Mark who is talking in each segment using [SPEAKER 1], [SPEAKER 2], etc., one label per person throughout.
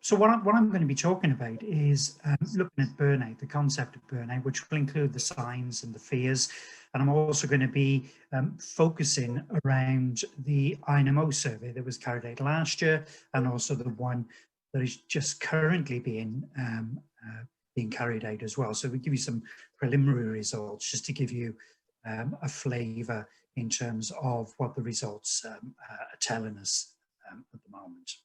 [SPEAKER 1] So what I'm going to be talking about is looking at burnout, the concept of burnout, which will include the signs and the fears. And I'm also going to be focusing around the INMO survey that was carried out last year, and also the one that is just currently being carried out as well. So we'll give you some preliminary results just to give you a flavour in terms of what the results are telling us at the moment.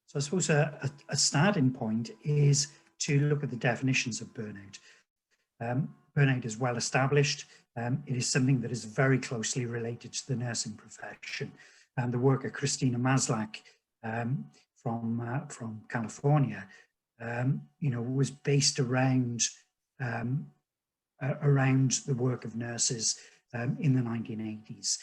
[SPEAKER 1] So I suppose a starting point is to look at the definitions of burnout. Burnout is well established. It is something that is very closely related to the nursing profession. And the work of Christina Maslach from California, was based around the work of nurses in the 1980s.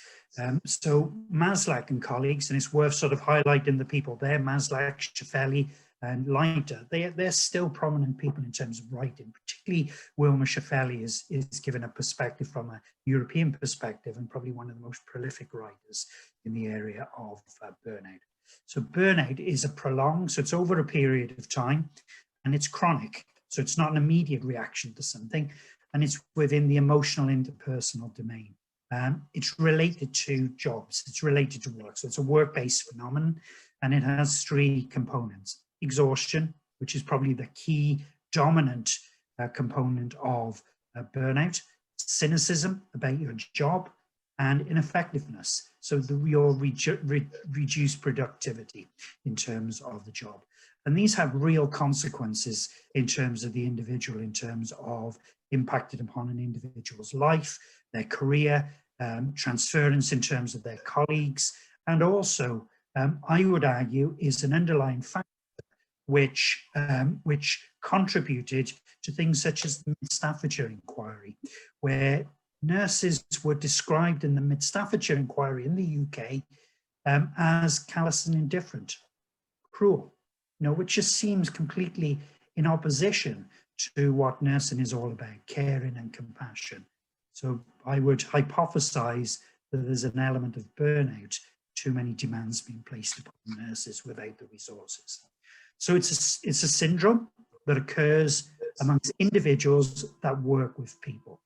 [SPEAKER 1] So Maslach and colleagues, and it's worth sort of highlighting the people there, Maslach, Shefeli, and Leiter, they're still prominent people in terms of writing. Particularly Wilma Shefeli is given a perspective from a European perspective, and probably one of the most prolific writers in the area of burnout. So burnout is a prolonged, so it's over a period of time, and it's chronic. So it's not an immediate reaction to something, and it's within the emotional interpersonal domain. It's related to jobs, it's related to work. So it's a work-based phenomenon, and it has three components. Exhaustion, which is probably the key dominant component of burnout, cynicism about your job, and ineffectiveness. So your reduced productivity in terms of the job. And these have real consequences in terms of the individual, in terms of impacted upon an individual's life, their career, transference in terms of their colleagues, and also, I would argue, is an underlying factor which contributed to things such as the Staffordshire inquiry, where nurses were described in the Mid-Staffordshire inquiry in the UK as callous and indifferent, cruel, which just seems completely in opposition to what nursing is all about, caring and compassion. So I would hypothesize that there's an element of burnout, too many demands being placed upon nurses without the resources. So it's a syndrome that occurs amongst individuals that work with people.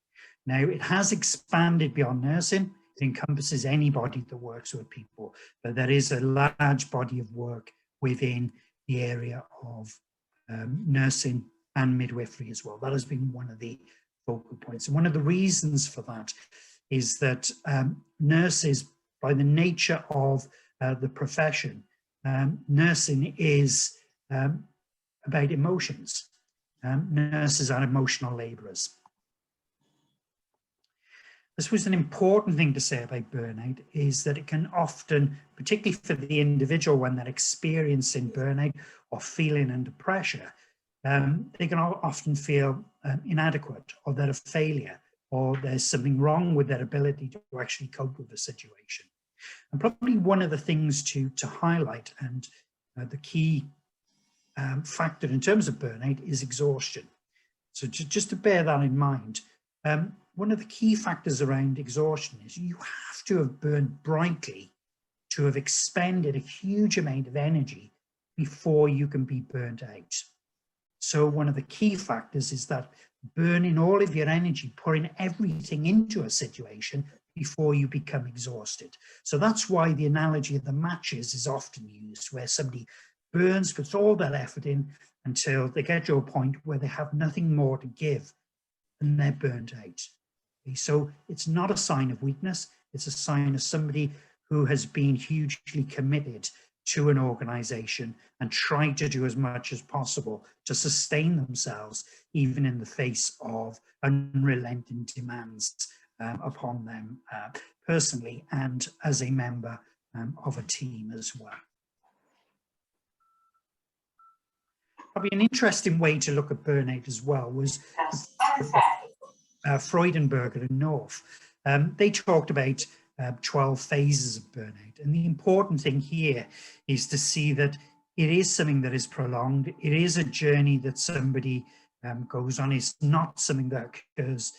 [SPEAKER 1] Now, it has expanded beyond nursing. It encompasses anybody that works with people, but there is a large body of work within the area of nursing and midwifery as well. That has been one of the focal points. And one of the reasons for that is that nurses, by the nature of the profession, nursing is about emotions. Nurses are emotional labourers. I suppose an important thing to say about burnout is that it can often, particularly for the individual when they're experiencing burnout or feeling under pressure, they can often feel inadequate, or they're a failure, or there's something wrong with their ability to actually cope with the situation. And probably one of the things to highlight, and the key factor in terms of burnout, is exhaustion. So just to bear that in mind, one of the key factors around exhaustion is you have to have burned brightly to have expended a huge amount of energy before you can be burnt out. So one of the key factors is that burning all of your energy, pouring everything into a situation before you become exhausted. So that's why the analogy of the matches is often used, where somebody burns, puts all their effort in until they get to a point where they have nothing more to give and they're burnt out. So it's not a sign of weakness, it's a sign of somebody who has been hugely committed to an organization and tried to do as much as possible to sustain themselves, even in the face of unrelenting demands upon them personally and as a member of a team as well. Probably an interesting way to look at burnout as well was Freudenberger and North. They talked about 12 phases of burnout. And the important thing here is to see that it is something that is prolonged. It is a journey that somebody goes on. It's not something that occurs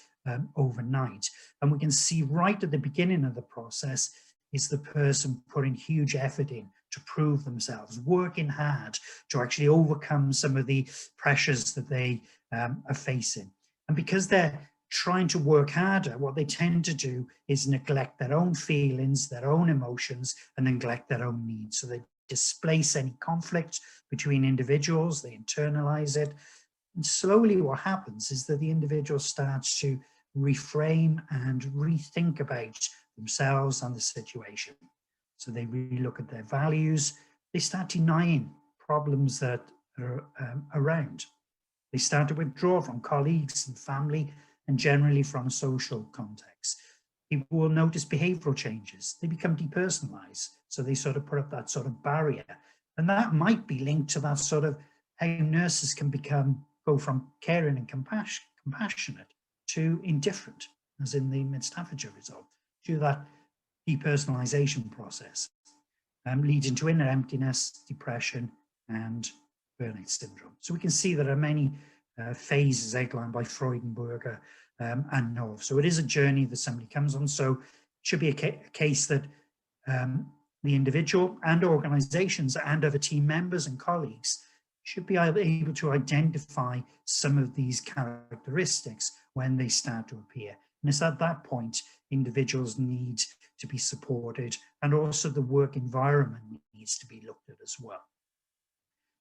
[SPEAKER 1] overnight. And we can see right at the beginning of the process is the person putting huge effort in to prove themselves, working hard to actually overcome some of the pressures that they are facing. And because they're trying to work harder, what they tend to do is neglect their own feelings, their own emotions, and neglect their own needs. So they displace any conflict between individuals, they internalize it. And slowly what happens is that the individual starts to reframe and rethink about themselves and the situation. So they really look at their values. They start denying problems that are around. They start to withdraw from colleagues and family and generally from a social context. People will notice behavioral changes. They become depersonalized. So they sort of put up that sort of barrier. And that might be linked to that sort of how nurses can go from caring and compassionate to indifferent, as in the Mid-Staffordshire result, to that depersonalization process, leading to inner emptiness, depression, and burnout syndrome. So we can see there are many phases outlined by Freudenberger and Nove. So it is a journey that somebody comes on. So it should be a case that the individual and organizations and other team members and colleagues should be able to identify some of these characteristics when they start to appear. And it's at that point, individuals need to be supported, and also the work environment needs to be looked at as well.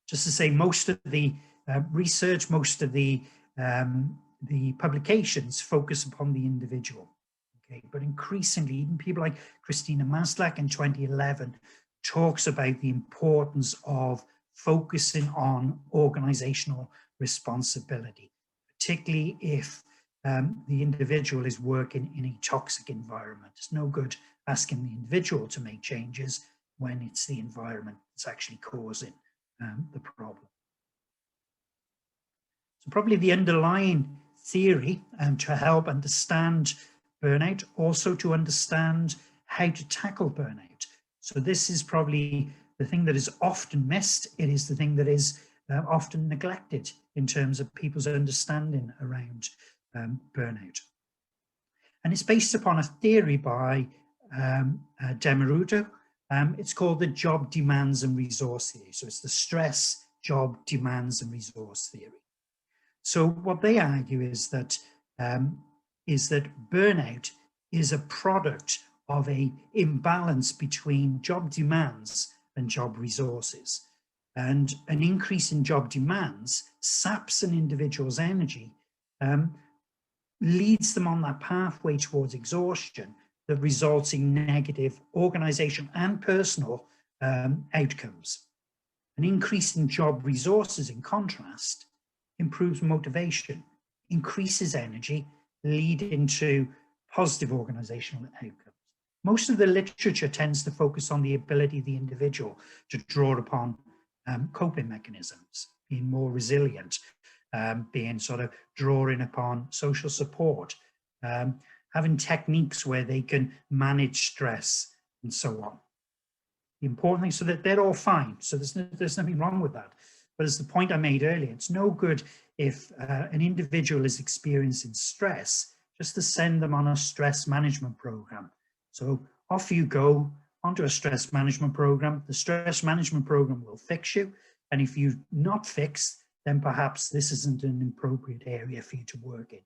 [SPEAKER 1] Just to say, most of the research, most of the publications focus upon the individual. Okay, but increasingly, even people like Christina Maslach in 2011 talks about the importance of focusing on organizational responsibility, particularly if the individual is working in a toxic environment. It's no good asking the individual to make changes when it's the environment that's actually causing the problem. So probably the underlying theory to help understand burnout, also to understand how to tackle burnout. So this is probably the thing that is often missed. It is the thing that is often neglected in terms of people's understanding around burnout. And it's based upon a theory by Demarudo. It's called the job demands and resource theory. So it's the stress, job demands and resource theory. So what they argue is that burnout is a product of an imbalance between job demands and job resources. And an increase in job demands saps an individual's energy, leads them on that pathway towards exhaustion that results in negative organizational and personal outcomes. An increase in job resources, in contrast, improves motivation, increases energy, leading to positive organizational outcomes. Most of the literature tends to focus on the ability of the individual to draw upon coping mechanisms, being more resilient, being sort of drawing upon social support, having techniques where they can manage stress and so on. The important thing, so that they're all fine. So there's nothing wrong with that. But as the point I made earlier, it's no good if an individual is experiencing stress, just to send them on a stress management program. So off you go onto a stress management program. The stress management program will fix you. And if you're not fixed, then perhaps this isn't an appropriate area for you to work in.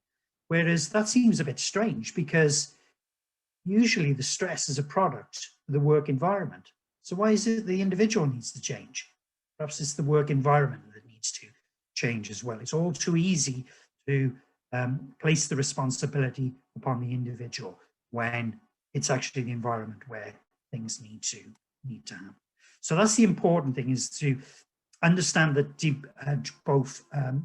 [SPEAKER 1] Whereas that seems a bit strange, because usually the stress is a product of the work environment. So why is it the individual needs to change? Perhaps it's the work environment that needs to change as well. It's all too easy to place the responsibility upon the individual when it's actually the environment where things need to happen. So that's the important thing, is to understand that both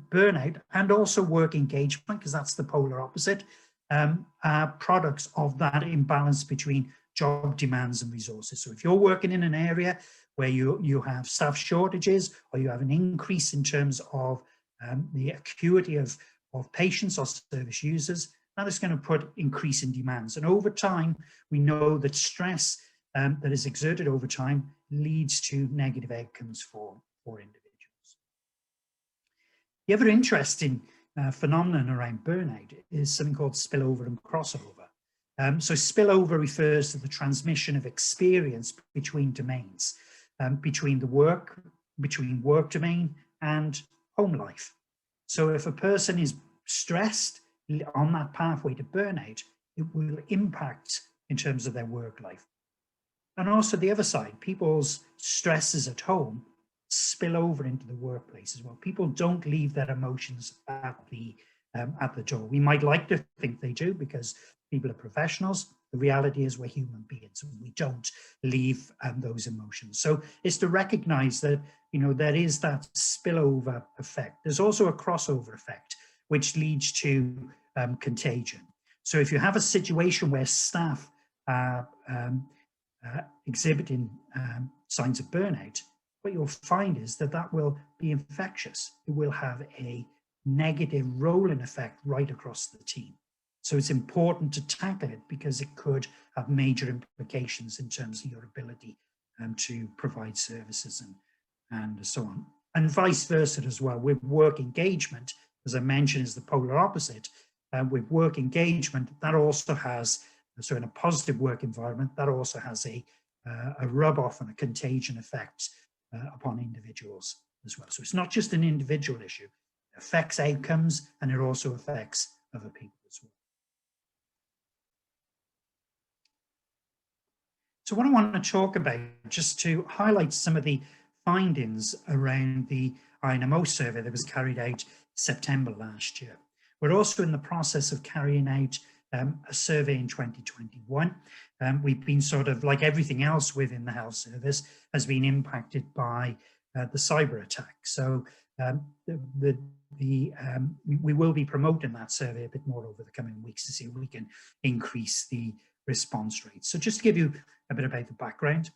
[SPEAKER 1] burnout and also work engagement, because that's the polar opposite, are products of that imbalance between job demands and resources. So if you're working in an area where you have staff shortages, or you have an increase in terms of the acuity of patients or service users, that is going to put increase in demands. And over time, we know that stress that is exerted over time leads to negative outcomes for individuals. The other interesting phenomenon around burnout is something called spillover and crossover. So spillover refers to the transmission of experience between domains. between work domain and home life. So if a person is stressed on that pathway to burnout, it will impact in terms of their work life. And also the other side, people's stresses at home spill over into the workplace as well. People don't leave their emotions at the door. We might like to think they do because people are professionals. The reality is we're human beings and we don't leave those emotions. So it's to recognize that, you know, there is that spillover effect. There's also a crossover effect, which leads to contagion. So if you have a situation where staff are exhibiting signs of burnout, what you'll find is that that will be infectious. It will have a negative rolling effect right across the team. So it's important to tackle it because it could have major implications in terms of your ability to provide services and so on. And vice versa as well. With work engagement, as I mentioned, is the polar opposite. With work engagement, that also has, so in a positive work environment, that also has a rub-off and a contagion effect upon individuals as well. So it's not just an individual issue. It affects outcomes and it also affects other people as well. So what I want to talk about, just to highlight some of the findings around the INMO survey that was carried out September last year. We're also in the process of carrying out a survey in 2021. We've been sort of, like everything else within the health service, has been impacted by the cyber attack. So we will be promoting that survey a bit more over the coming weeks to see if we can increase the response rate. So just to give you a bit about the background.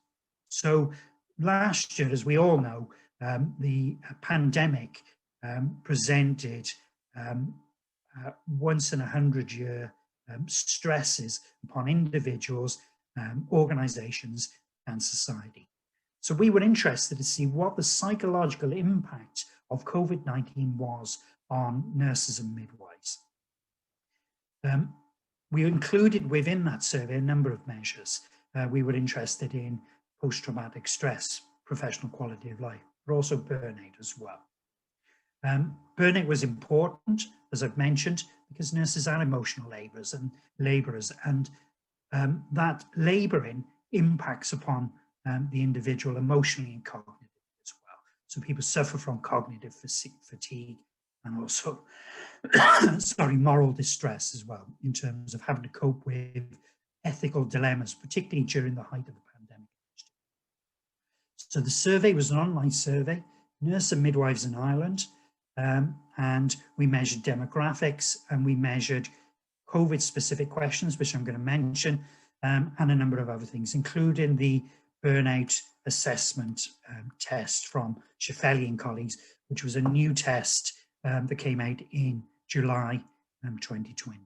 [SPEAKER 1] So last year, as we all know, the pandemic presented once in 100-year stresses upon individuals, organizations, and society. So we were interested to see what the psychological impact of COVID-19 was on nurses and midwives. We included within that survey a number of measures. We were interested in post-traumatic stress, professional quality of life, but also burnout as well. Burnout was important, as I've mentioned, because nurses are emotional labourers, and that labouring impacts upon the individual emotionally and cognitively as well. So people suffer from cognitive fatigue and also, moral distress as well, in terms of having to cope with ethical dilemmas, particularly during the height of the pandemic. So the survey was an online survey, nurse and midwives in Ireland, and we measured demographics and we measured COVID-specific questions, which I'm going to mention, and a number of other things, including the burnout assessment test from Shefeli and colleagues, which was a new test that came out in July 2020.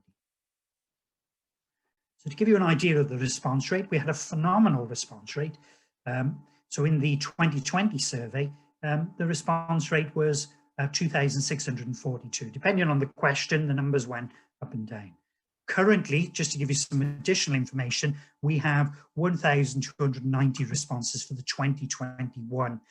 [SPEAKER 1] So to give you an idea of the response rate, we had a phenomenal response rate. So in the 2020 survey, the response rate was 2,642. Depending on the question, the numbers went up and down. Currently, just to give you some additional information, we have 1,290 responses for the 2021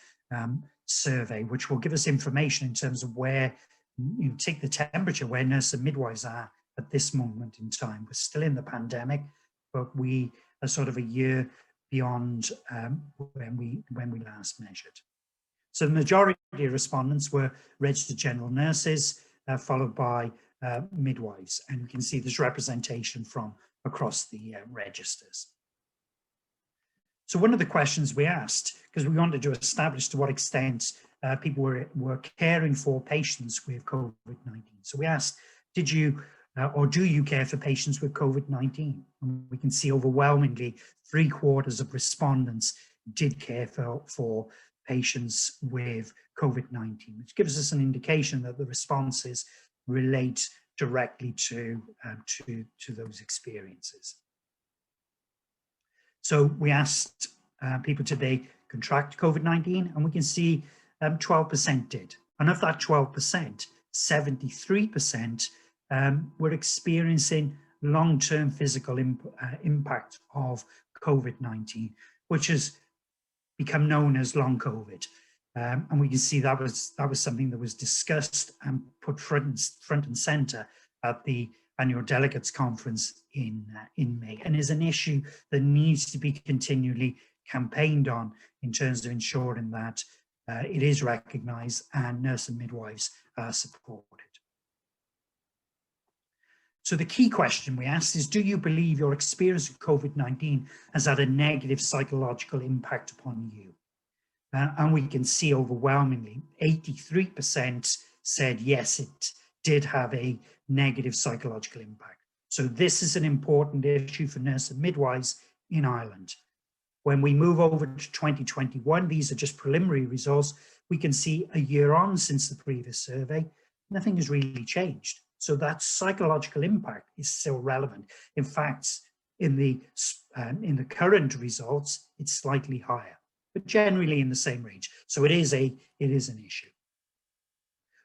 [SPEAKER 1] survey, which will give us information in terms of where, you know, take the temperature, where nurses and midwives are at this moment in time. We're still in the pandemic, but we are sort of a year beyond when we last measured. So the majority of respondents were registered general nurses, followed by midwives, and you can see there's representation from across the registers. So one of the questions we asked, because we wanted to establish to what extent people were caring for patients with COVID-19. So we asked, did you or do you care for patients with COVID-19? And we can see overwhelmingly 3/4 of respondents did care for patients with COVID-19, which gives us an indication that the responses relate directly to those experiences. So we asked people, did they contract COVID-19? And we can see 12% did. And of that 12%, 73% were experiencing long-term physical impact of COVID-19, which is become known as long COVID. And we can see that was something that was discussed and put front and center at the annual delegates conference in May, and is an issue that needs to be continually campaigned on in terms of ensuring that it is recognized and nurse and midwives are supported. So the key question we asked is, do you believe your experience of COVID-19 has had a negative psychological impact upon you? And we can see overwhelmingly, 83% said yes, it did have a negative psychological impact. So this is an important issue for nurse and midwives in Ireland. When we move over to 2021, these are just preliminary results. We can see a year on since the previous survey, nothing has really changed. So that psychological impact is still relevant. In fact, in the current results, it's slightly higher, but generally in the same range. So it is an issue.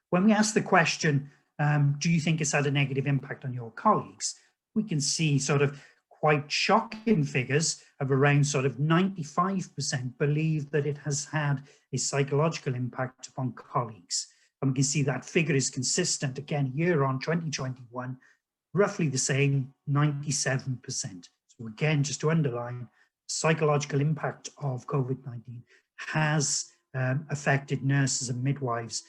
[SPEAKER 1] When we ask the question, do you think it's had a negative impact on your colleagues? We can see sort of quite shocking figures of around sort of 95% believe that it has had a psychological impact upon colleagues. And we can see that figure is consistent again year on 2021, roughly the same, 97%. So again, just to underline, psychological impact of COVID-19 has affected nurses and midwives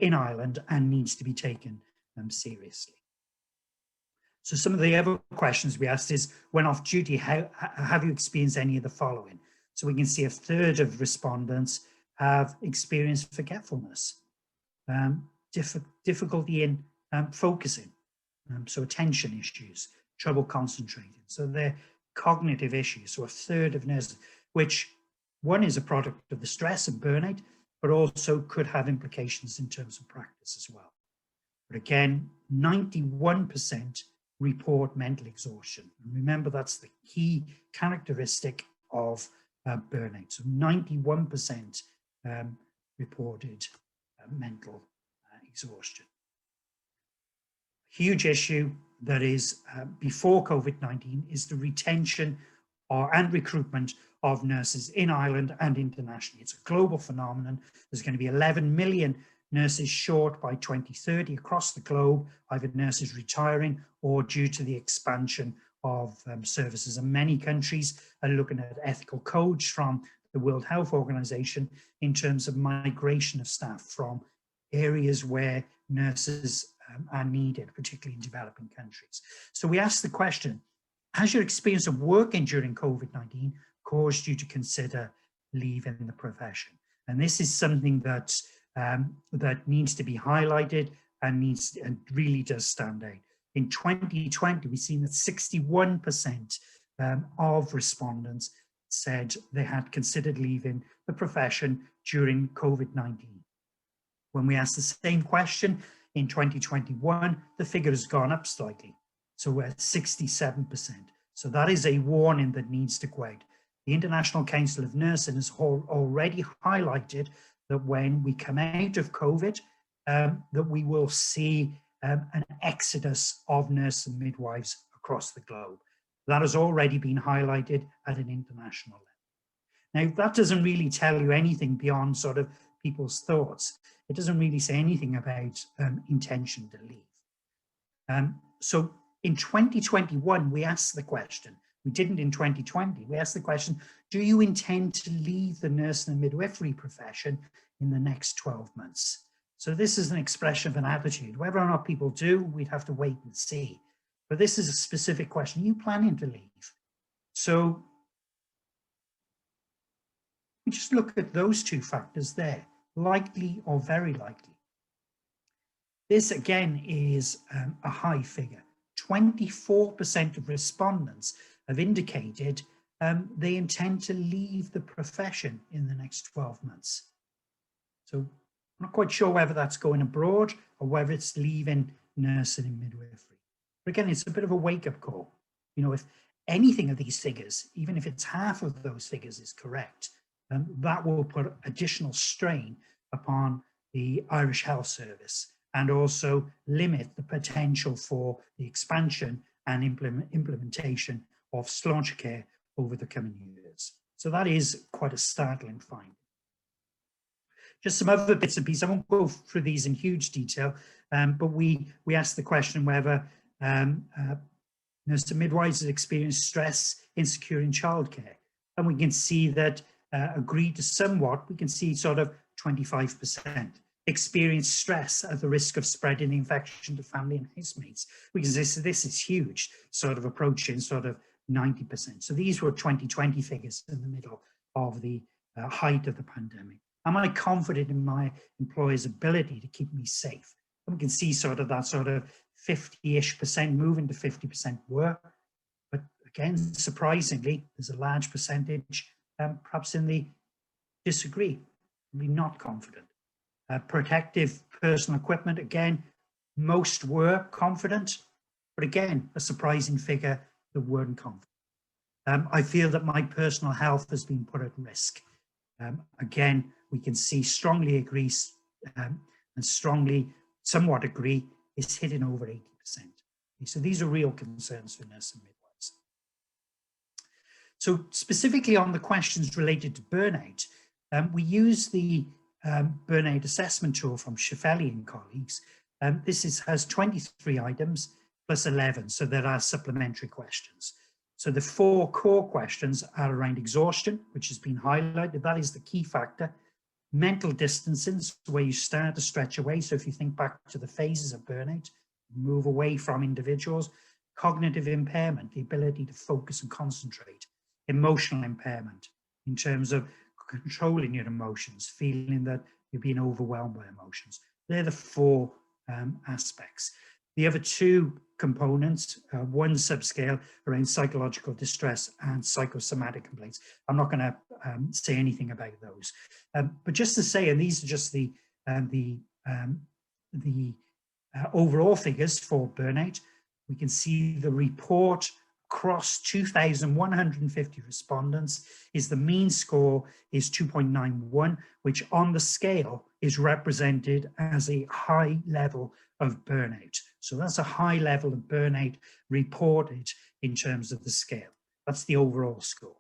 [SPEAKER 1] in Ireland and needs to be taken seriously. So some of the other questions we asked is, when off duty, have you experienced any of the following? So we can see a third of respondents have experienced forgetfulness, difficulty in focusing, so attention issues, trouble concentrating. So they're cognitive issues. So a third of nurses, which one is a product of the stress and burnout, but also could have implications in terms of practice as well. But again, 91% report mental exhaustion. And remember, that's the key characteristic of burnout. So 91% reported mental exhaustion. Huge issue that is before COVID-19 is the retention and recruitment of nurses in Ireland and internationally. It's a global phenomenon. There's going to be 11 million nurses short by 2030 across the globe, either nurses retiring or due to the expansion of services. And many countries are looking at ethical codes from the World Health Organization in terms of migration of staff from areas where nurses are needed, particularly in developing countries. So we asked the question, has your experience of working during COVID-19 caused you to consider leaving the profession? And this is something that that needs to be highlighted and really does stand out. In 2020, we've seen that 61% of respondents said they had considered leaving the profession during COVID-19. When we asked the same question in 2021, the figure has gone up slightly. So we're at 67%. So that is a warning that needs to go out. The International Council of Nursing has already highlighted that when we come out of COVID, that we will see an exodus of nurses and midwives across the globe. That has already been highlighted at an international level. Now, that doesn't really tell you anything beyond sort of people's thoughts. It doesn't really say anything about intention to leave. So in 2021, we asked the question, we didn't in 2020, we asked the question, do you intend to leave the nursing and midwifery profession in the next 12 months? So this is an expression of an attitude. Whether or not people do, we'd have to wait and see. But this is a specific question. Are you planning to leave? So we just look at those two factors there, likely or very likely. This again is a high figure. 24% of respondents have indicated they intend to leave the profession in the next 12 months. So I'm not quite sure whether that's going abroad or whether it's leaving nursing and midwifery. But again, it's a bit of a wake-up call. You know, if anything of these figures, even if it's half of those figures is correct, that will put additional strain upon the Irish Health Service and also limit the potential for the expansion and implementation of sláinte care over the coming years. So that is quite a startling finding. Just some other bits and pieces. I won't go through these in huge detail, but we asked the question whether nurses and midwives have experienced stress, insecure in childcare. And we can see that agreed to somewhat, we can see sort of 25% experience stress at the risk of spreading the infection to family and housemates. We can say this is huge, sort of approaching sort of 90%. So these were 2020 figures in the middle of the height of the pandemic. Am I confident in my employer's ability to keep me safe? And we can see sort of that sort of 50-ish% moving to 50% were. But again, surprisingly, there's a large percentage perhaps in the disagree, really not confident. Protective personal equipment, again, most were confident, but again, a surprising figure that weren't confident. I feel that my personal health has been put at risk. Again, we can see strongly agrees and strongly somewhat agree is hitting over 80%. So these are real concerns for nurses and midwives. So specifically on the questions related to burnout, we use the burnout assessment tool from Shefeli and colleagues. This has 23 items plus 11, so there are supplementary questions. So the 4 core questions are around exhaustion, which has been highlighted. That is the key factor. Mental distancing, where you start to stretch away. So if you think back to the phases of burnout, move away from individuals. Cognitive impairment, the ability to focus and concentrate. Emotional impairment, in terms of controlling your emotions, feeling that you're being overwhelmed by emotions. They're the 4 aspects. The other 2 components, one subscale around psychological distress and psychosomatic complaints. I'm not going to say anything about those, but just to say, and these are just the overall figures for burnout. We can see the report across 2,150 respondents is the mean score is 2.91, which on the scale is represented as a high level of burnout. So that's a high level of burnout reported in terms of the scale. That's the overall score.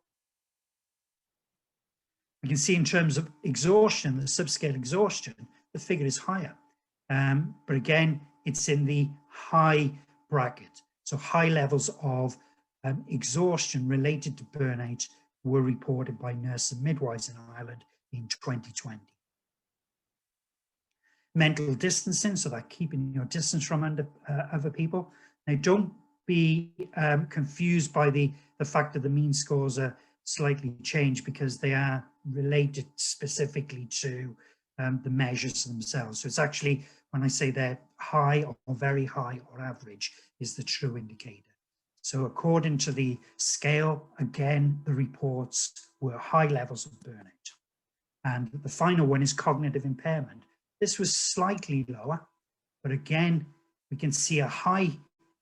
[SPEAKER 1] We can see in terms of exhaustion, the subscale exhaustion, the figure is higher. But again, it's in the high bracket. So high levels of exhaustion related to burnout were reported by nurses and midwives in Ireland in 2020. Mental distancing, so that keeping your distance from other people. Now, don't be confused by the fact that the mean scores are slightly changed, because they are related specifically to the measures themselves. So it's actually, when I say they're high or very high or average, is the true indicator. So according to the scale, again, the reports were high levels of burnout. And the final one is cognitive impairment. This was slightly lower, but again, we can see a high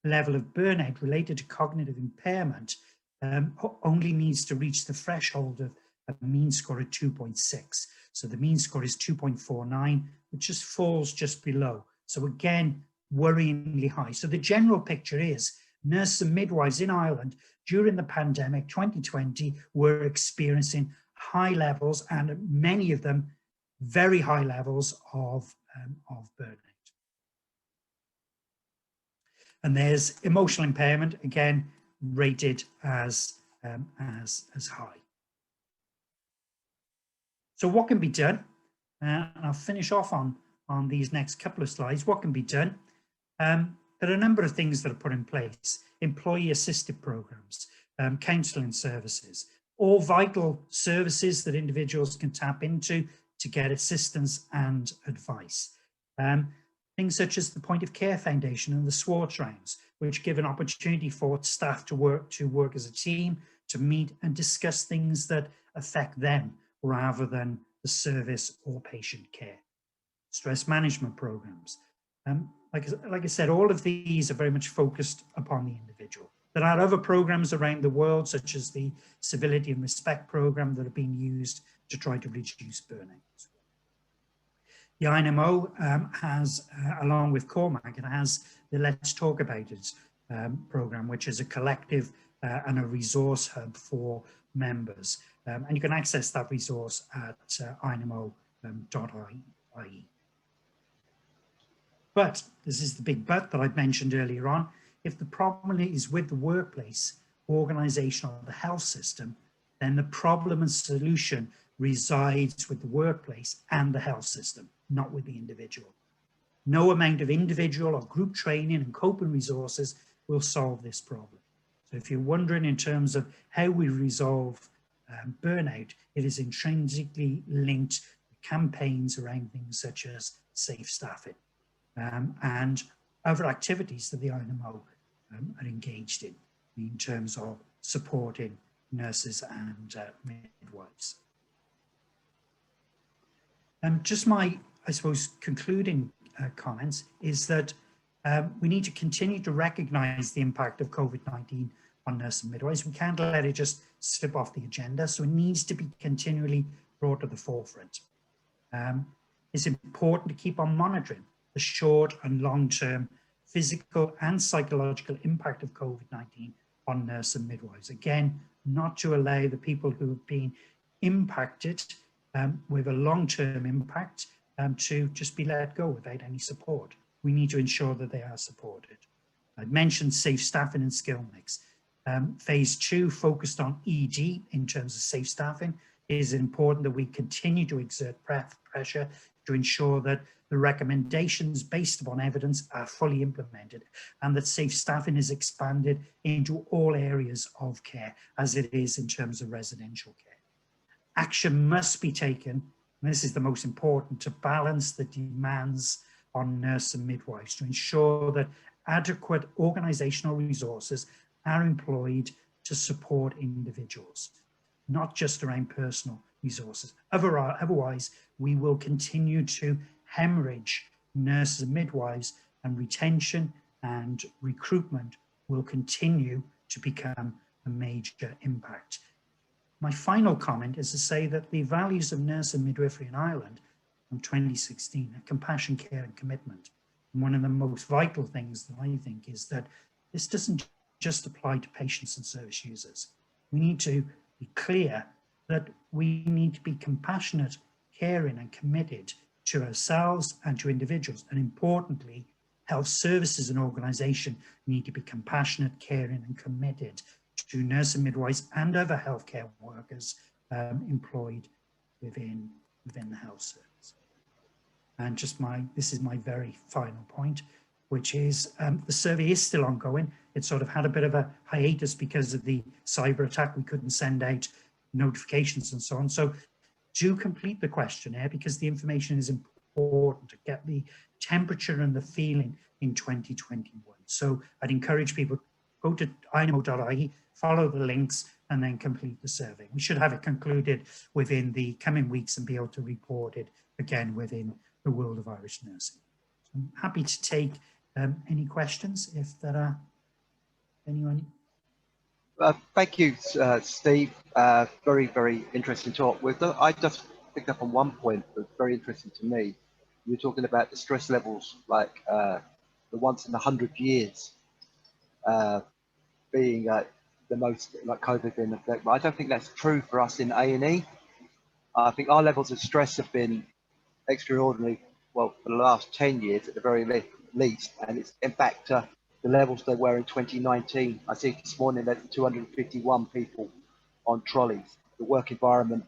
[SPEAKER 1] level of burnout related to cognitive impairment only needs to reach the threshold of a mean score of 2.6. So the mean score is 2.49, which just falls just below. So again, worryingly high. So the general picture is nurses and midwives in Ireland during the pandemic 2020 were experiencing high levels, and many of them very high levels of burnout. And there's emotional impairment, again, rated as high. So what can be done? I'll finish off on these next couple of slides. What can be done? There are a number of things that are put in place. Employee assisted programs, counselling services, all vital services that individuals can tap into to get assistance and advice. Things such as the Point of Care Foundation and the Swartz rounds, which give an opportunity for staff to work as a team, to meet and discuss things that affect them rather than the service or patient care. Stress management programs. Like I said, all of these are very much focused upon the individual. There are other programs around the world, such as the Civility and Respect program, that are being used to try to reduce burnout. The INMO has, along with Cormac, it has the Let's Talk About It program, which is a collective and a resource hub for members. And you can access that resource at INMO.ie. But, this is the big but that I mentioned earlier on, if the problem is with the workplace, organisation or the health system, then the problem and solution resides with the workplace and the health system, not with the individual. No amount of individual or group training and coping resources will solve this problem. So if you're wondering in terms of how we resolve burnout, it is intrinsically linked to campaigns around things such as safe staffing and other activities that the INMO are engaged in terms of supporting nurses and midwives. Just my, I suppose, concluding comments is that we need to continue to recognise the impact of COVID-19 on nurses and midwives. We can't let it just slip off the agenda, so it needs to be continually brought to the forefront. It's important to keep on monitoring the short and long-term physical and psychological impact of COVID-19 on nurses and midwives. Again, not to allow the people who have been impacted with a long-term impact to just be let go without any support. We need to ensure that they are supported. I mentioned safe staffing and skill mix. Phase 2 focused on ED in terms of safe staffing. It is important that we continue to exert pressure to ensure that the recommendations based upon evidence are fully implemented and that safe staffing is expanded into all areas of care as it is in terms of residential care. Action must be taken, and this is the most important, to balance the demands on nurses and midwives to ensure that adequate organisational resources are employed to support individuals, not just around personal resources. Otherwise, we will continue to hemorrhage nurses and midwives, and retention and recruitment will continue to become a major impact. My final comment is to say that the values of nurse and midwifery in Ireland from 2016 are compassion, care and commitment. And one of the most vital things that I think is that this doesn't just apply to patients and service users. We need to be clear that we need to be compassionate, caring and committed to ourselves and to individuals. And importantly, health services and organisation need to be compassionate, caring and committed to nurse and midwives and other healthcare workers employed within the health service. And just this is my very final point, which is the survey is still ongoing. It sort of had a bit of a hiatus because of the cyber attack. We couldn't send out notifications and so on. So do complete the questionnaire because the information is important to get the temperature and the feeling in 2021. So I'd encourage people, go to INMO.ie, follow the links and then complete the survey. We should have it concluded within the coming weeks and be able to report it again within the world of Irish nursing. So I'm happy to take any questions if there are anyone.
[SPEAKER 2] Thank you, Steve. Very, very interesting talk. I just picked up on one point that's very interesting to me. You were talking about the stress levels, like the once in 100 years being the most, like COVID being affected. But I don't think that's true for us in A&E. I think our levels of stress have been extraordinary, well, for the last 10 years at the very least, and it's in fact the levels they were in 2019. I see this morning that 251 people on trolleys. The work environment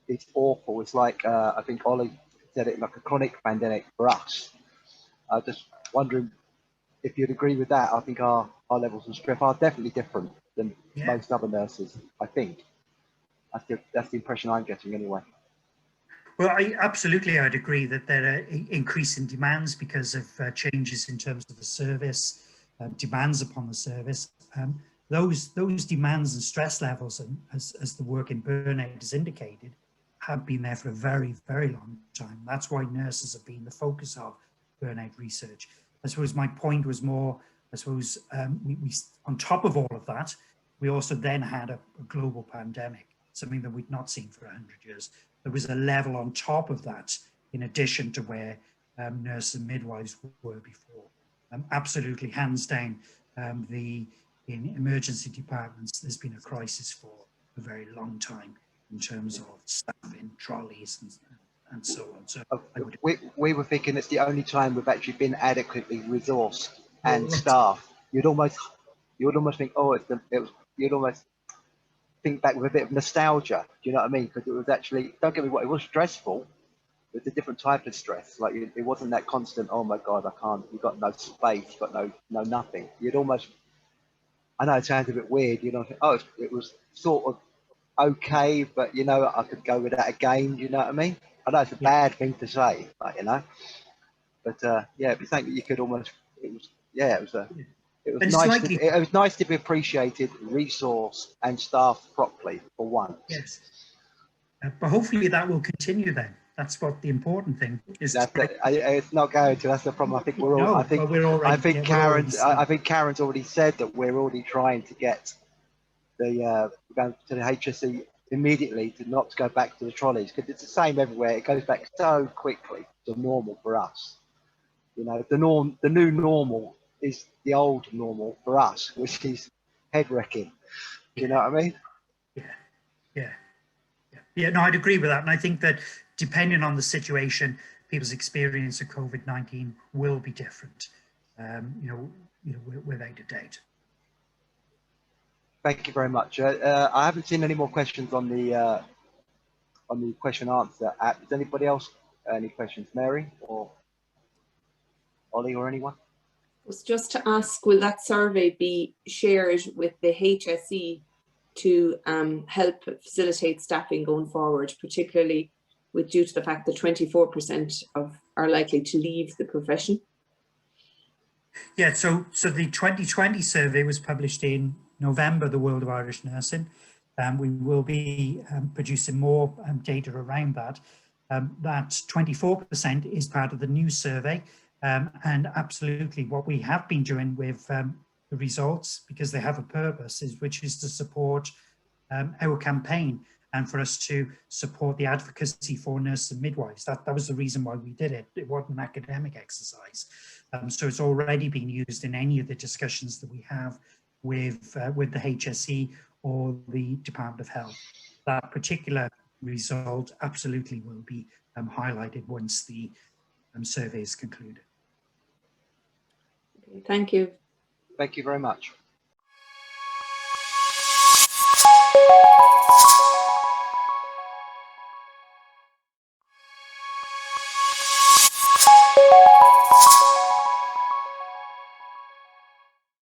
[SPEAKER 2] is awful. It's like, I think Ollie said it, like a chronic pandemic for us. Just wondering if you'd agree with that. I think our levels of stress are definitely different than most other nurses, I think. That's the impression I'm getting anyway.
[SPEAKER 1] Well, I'd agree that there are increasing demands because of changes in terms of the service, demands upon the service. Those demands and stress levels, and as the work in Burnout has indicated, have been there for a very, very long time. That's why nurses have been the focus of burnout research. I suppose my point was more, I suppose, we on top of all of that, we also then had a global pandemic, something that we'd not seen for 100 years. There was a level on top of that, in addition to where nurses and midwives were before. Absolutely, hands down, in emergency departments, there's been a crisis for a very long time. in terms of staffing, trolleys, and so on. So
[SPEAKER 2] we were thinking it's the only time we've actually been adequately resourced and
[SPEAKER 1] Right.
[SPEAKER 2] staffed. You'd almost think, oh, you'd almost think back with a bit of nostalgia. Do you know what I mean? Because it was actually, don't get me wrong, it was stressful. It was a different type of stress. Like it wasn't that constant. Oh my God, I can't. You've got no space. You've got no nothing. You'd almost. I know it sounds a bit weird. You know. Oh, it was sort of okay, but you know, I could go with that again. You know what I mean? I know it's a bad thing to say, but you know. But yeah, it'd be something that you could almost. It was. Yeah, it was a. It was nice. It was nice to be appreciated, resourced, and staffed properly for once.
[SPEAKER 1] Yes. But hopefully that will continue then. That's what the important thing is.
[SPEAKER 2] It's not going to. That's the problem. I think we're all.
[SPEAKER 1] No,
[SPEAKER 2] I think Karen's already said that we're already trying to get the going to the HSE immediately to not go back to the trolleys, because it's the same everywhere. It goes back so quickly to normal for us. You know, the new normal is the old normal for us, which is head wrecking. You know what I mean?
[SPEAKER 1] Yeah, no, I'd agree with that. And I think that depending on the situation, people's experience of COVID-19 will be different, without a doubt.
[SPEAKER 2] Thank you very much. I haven't seen any more questions on the question answer app. Does anybody else any questions? Mary or Ollie or anyone?
[SPEAKER 3] Was just to ask, will that survey be shared with the HSE to help facilitate staffing going forward, particularly due to the fact that 24% are likely to leave the profession?
[SPEAKER 1] Yeah, so the 2020 survey was published in November, the World of Irish Nursing. We will be producing more data around that. That 24% is part of the new survey. And absolutely what we have been doing with the results, because they have a purpose, which is to support our campaign and for us to support the advocacy for nurses and midwives. That was the reason why we did it. It wasn't an academic exercise. So it's already been used in any of the discussions that we have with the HSE or the Department of Health. That particular result absolutely will be highlighted once the survey is concluded.
[SPEAKER 3] Okay, thank you.
[SPEAKER 2] Thank you very much.